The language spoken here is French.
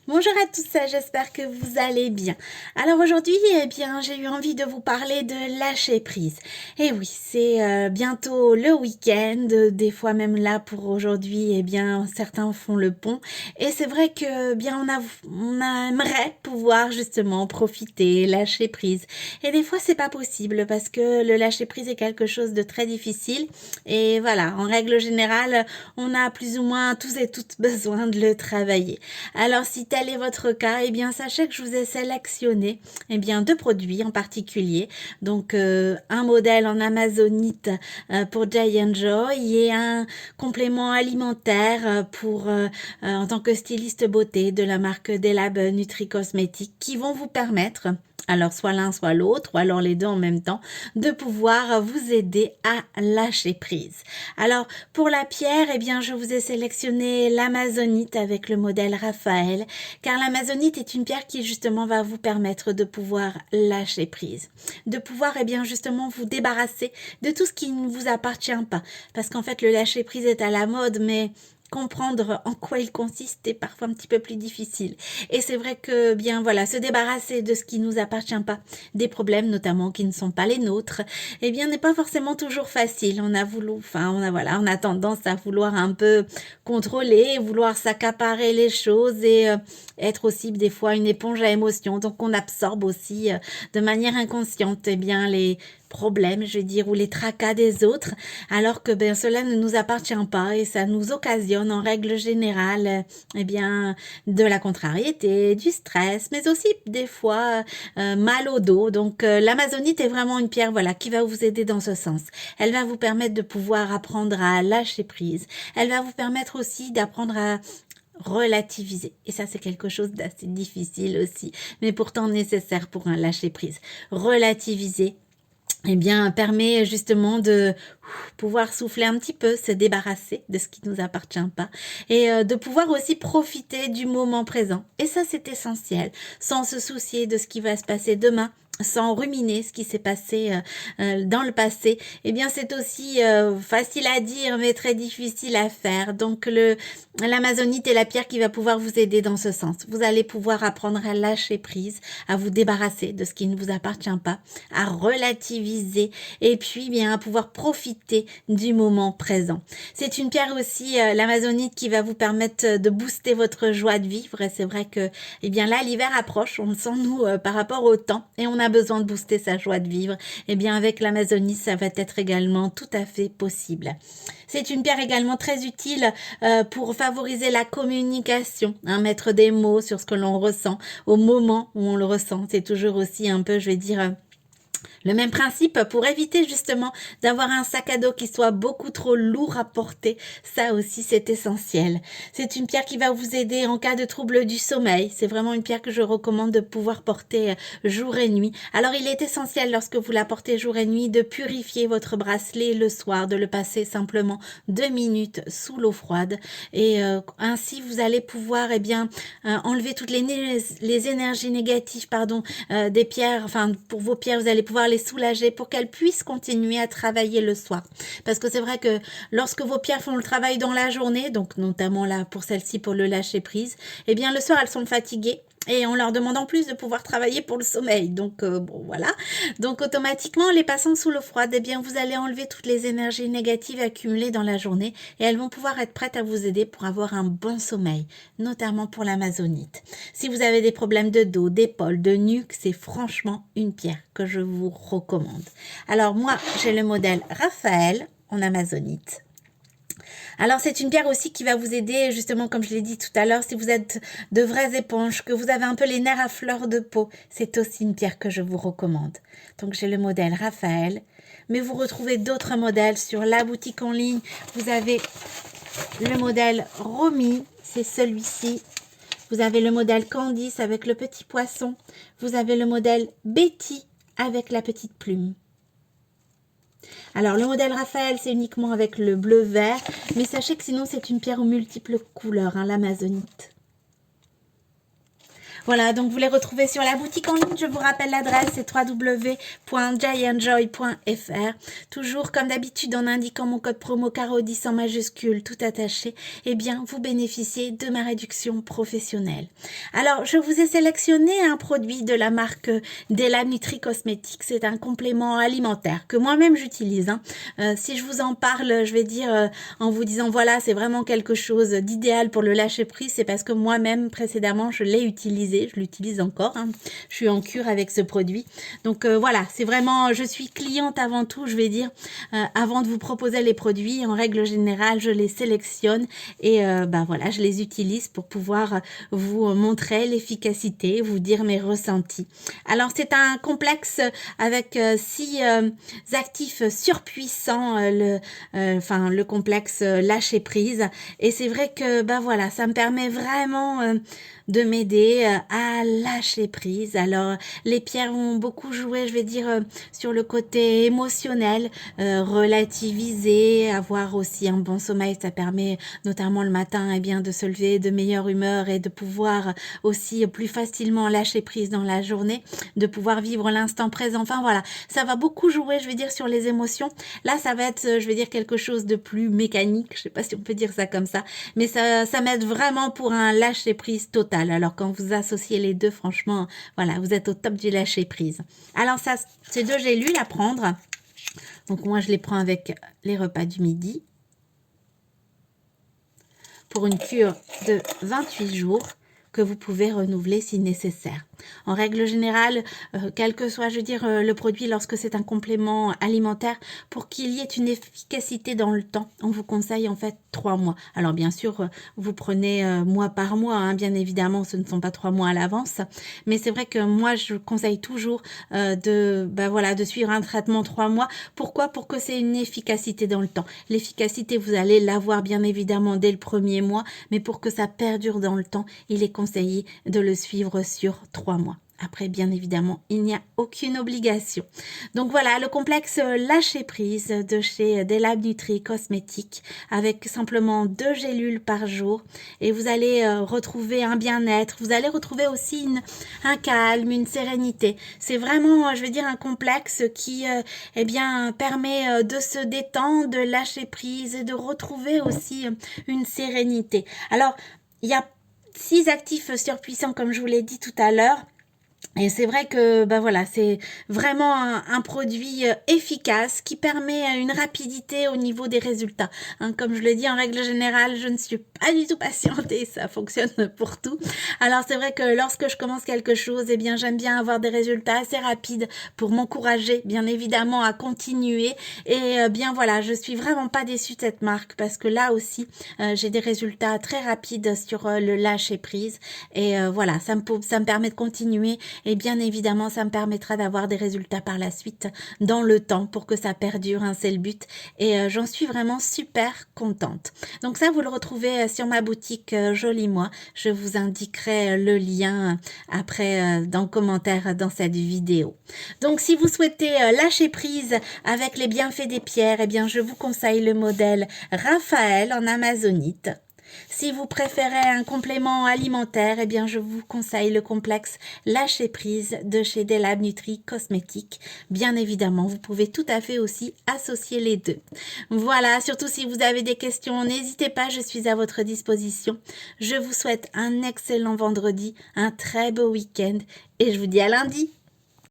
Bonjour à tous, j'espère que vous allez bien. Alors aujourd'hui, j'ai eu envie de vous parler de lâcher prise. Et oui, c'est bientôt le week-end, des fois même là pour aujourd'hui, certains font le pont. Et c'est vrai que on aimerait pouvoir justement profiter, lâcher prise. Et des fois, c'est pas possible parce que le lâcher prise est quelque chose de très difficile. Et voilà, en règle générale, on a plus ou moins tous et toutes besoin de le travailler. Alors si tel est votre cas, sachez que je vous ai sélectionné deux produits en particulier. Donc un modèle en amazonite pour Giant Joy et un complément alimentaire en tant que styliste beauté de la marque Delab Nutri Cosmétiques qui vont vous permettre, alors soit l'un soit l'autre ou alors les deux en même temps, de pouvoir vous aider à lâcher prise. Alors pour la pierre, je vous ai sélectionné l'amazonite avec le modèle Raphaël, car l'amazonite est une pierre qui justement va vous permettre de pouvoir lâcher prise, de pouvoir justement vous débarrasser de tout ce qui ne vous appartient pas, parce qu'en fait le lâcher prise est à la mode, mais comprendre en quoi il consiste est parfois un petit peu plus difficile. Et c'est vrai que se débarrasser de ce qui nous appartient pas, des problèmes notamment qui ne sont pas les nôtres, n'est pas forcément toujours facile. On a tendance à vouloir un peu contrôler, vouloir s'accaparer les choses et être aussi des fois une éponge à émotions. Donc on absorbe aussi de manière inconsciente les problèmes, je vais dire, ou les tracas des autres, alors que cela ne nous appartient pas et ça nous occasionne en règle générale de la contrariété, du stress, mais aussi des fois mal au dos. Donc l'amazonite est vraiment une pierre qui va vous aider dans ce sens. Elle va vous permettre de pouvoir apprendre à lâcher prise. Elle va vous permettre aussi d'apprendre à relativiser. Et ça, c'est quelque chose d'assez difficile aussi, mais pourtant nécessaire pour un lâcher prise. Relativiser, permet justement de pouvoir souffler un petit peu, se débarrasser de ce qui ne nous appartient pas et de pouvoir aussi profiter du moment présent. Et ça, c'est essentiel, sans se soucier de ce qui va se passer demain, sans ruminer ce qui s'est passé dans le passé. C'est aussi facile à dire, mais très difficile à faire. Donc, l'amazonite est la pierre qui va pouvoir vous aider dans ce sens. Vous allez pouvoir apprendre à lâcher prise, à vous débarrasser de ce qui ne vous appartient pas, à relativiser et puis à pouvoir profiter du moment présent. C'est une pierre aussi, l'amazonite, qui va vous permettre de booster votre joie de vivre. Et c'est vrai que là, l'hiver approche, on le sent nous par rapport au temps et on a besoin de booster sa joie de vivre. Avec l'amazonite, ça va être également tout à fait possible. C'est une pierre également très utile pour favoriser la communication, mettre des mots sur ce que l'on ressent au moment où on le ressent. C'est toujours aussi un peu, le même principe pour éviter justement d'avoir un sac à dos qui soit beaucoup trop lourd à porter. Ça aussi, c'est essentiel. C'est une pierre qui va vous aider en cas de trouble du sommeil. C'est vraiment une pierre que je recommande de pouvoir porter jour et nuit. Alors, il est essentiel lorsque vous la portez jour et nuit de purifier votre bracelet le soir, de le passer simplement 2 minutes sous l'eau froide. Et ainsi, vous allez pouvoir enlever toutes les énergies négatives des pierres. Enfin, pour vos pierres, vous allez pouvoir les soulager pour qu'elles puissent continuer à travailler le soir. Parce que c'est vrai que lorsque vos pierres font le travail dans la journée, donc notamment là pour celle-ci pour le lâcher prise, le soir elles sont fatiguées. Et on leur demande en plus de pouvoir travailler pour le sommeil. Donc, voilà. Donc, automatiquement, les passant sous l'eau froide, vous allez enlever toutes les énergies négatives accumulées dans la journée et elles vont pouvoir être prêtes à vous aider pour avoir un bon sommeil, notamment pour l'amazonite. Si vous avez des problèmes de dos, d'épaule, de nuque, c'est franchement une pierre que je vous recommande. Alors, moi, j'ai le modèle Raphaël en amazonite. Alors, c'est une pierre aussi qui va vous aider, justement, comme je l'ai dit tout à l'heure, si vous êtes de vraies éponges, que vous avez un peu les nerfs à fleur de peau, c'est aussi une pierre que je vous recommande. Donc, j'ai le modèle Raphaël, mais vous retrouvez d'autres modèles sur la boutique en ligne. Vous avez le modèle Romy, c'est celui-ci. Vous avez le modèle Candice avec le petit poisson. Vous avez le modèle Betty avec la petite plume. Alors, le modèle Raphaël, c'est uniquement avec le bleu-vert, mais sachez que sinon, c'est une pierre aux multiples couleurs, l'amazonite. Voilà, donc vous les retrouvez sur la boutique en ligne. Je vous rappelle l'adresse, c'est www.jayandjoy.fr. Toujours comme d'habitude en indiquant mon code promo CARO10 en majuscule, tout attaché, eh bien vous bénéficiez de ma réduction professionnelle. Alors, je vous ai sélectionné un produit de la marque Della Nutri Cosmetics. C'est un complément alimentaire que moi-même j'utilise. Si je vous en parle, je vais dire en vous disant voilà, c'est vraiment quelque chose d'idéal pour le lâcher prise, c'est parce que moi-même précédemment je l'ai utilisé, je l'utilise encore. Je suis en cure avec ce produit. Donc voilà, c'est vraiment, je suis cliente avant tout, je vais dire, avant de vous proposer les produits. En règle générale, je les sélectionne et voilà, je les utilise pour pouvoir vous montrer l'efficacité, vous dire mes ressentis. Alors c'est un complexe avec 6 actifs surpuissants, le complexe lâcher prise, et c'est vrai que voilà, ça me permet vraiment de m'aider à lâcher prise. Alors les pierres vont beaucoup jouer, je vais dire, sur le côté émotionnel, relativiser, avoir aussi un bon sommeil. Ça permet notamment le matin de se lever de meilleure humeur et de pouvoir aussi plus facilement lâcher prise dans la journée, de pouvoir vivre l'instant présent. Enfin voilà, ça va beaucoup jouer, je vais dire, sur les émotions. Là ça va être, je vais dire, quelque chose de plus mécanique, je sais pas si on peut dire ça comme ça, mais ça m'aide vraiment pour un lâcher prise total. Alors quand vous associez les deux, franchement, voilà, vous êtes au top du lâcher prise. Alors ça, c'est 2 gélules à prendre. Donc moi je les prends avec les repas du midi pour une cure de 28 jours que vous pouvez renouveler si nécessaire. En règle générale, quel que soit, je veux dire, le produit, lorsque c'est un complément alimentaire, pour qu'il y ait une efficacité dans le temps, on vous conseille en fait 3 mois. Alors bien sûr, vous prenez mois par mois, bien évidemment, ce ne sont pas 3 mois à l'avance, mais c'est vrai que moi, je conseille toujours de suivre un traitement 3 mois. Pourquoi? Pour que c'est une efficacité dans le temps. L'efficacité, vous allez l'avoir bien évidemment dès le premier mois, mais pour que ça perdure dans le temps, il est conseillé de le suivre sur 3 mois. Après, bien évidemment, il n'y a aucune obligation. Donc voilà, le complexe lâcher prise de chez Della Nutri Cosmetics avec simplement 2 gélules par jour. Et vous allez retrouver un bien-être. Vous allez retrouver aussi un calme, une sérénité. C'est vraiment, je vais dire, un complexe qui permet de se détendre, de lâcher prise et de retrouver aussi une sérénité. Alors, il y a 6 actifs surpuissants, comme je vous l'ai dit tout à l'heure. Et c'est vrai que c'est vraiment un produit efficace qui permet une rapidité au niveau des résultats. Comme je le dis, en règle générale, je ne suis pas du tout patiente et ça fonctionne pour tout. Alors c'est vrai que lorsque je commence quelque chose, j'aime bien avoir des résultats assez rapides pour m'encourager, bien évidemment, à continuer. Et je suis vraiment pas déçue de cette marque parce que là aussi, j'ai des résultats très rapides sur le lâcher prise. Et ça me permet de continuer. Et bien évidemment, ça me permettra d'avoir des résultats par la suite dans le temps pour que ça perdure, c'est le but. Et j'en suis vraiment super contente. Donc ça, vous le retrouvez sur ma boutique Joli Moi. Je vous indiquerai le lien après dans le commentaire dans cette vidéo. Donc si vous souhaitez lâcher prise avec les bienfaits des pierres, je vous conseille le modèle Raphaël en amazonite. Si vous préférez un complément alimentaire, je vous conseille le complexe lâcher prise de chez Della Nutri Cosmetics. Bien évidemment, vous pouvez tout à fait aussi associer les deux. Voilà, surtout si vous avez des questions, n'hésitez pas, je suis à votre disposition. Je vous souhaite un excellent vendredi, un très beau week-end et je vous dis à lundi.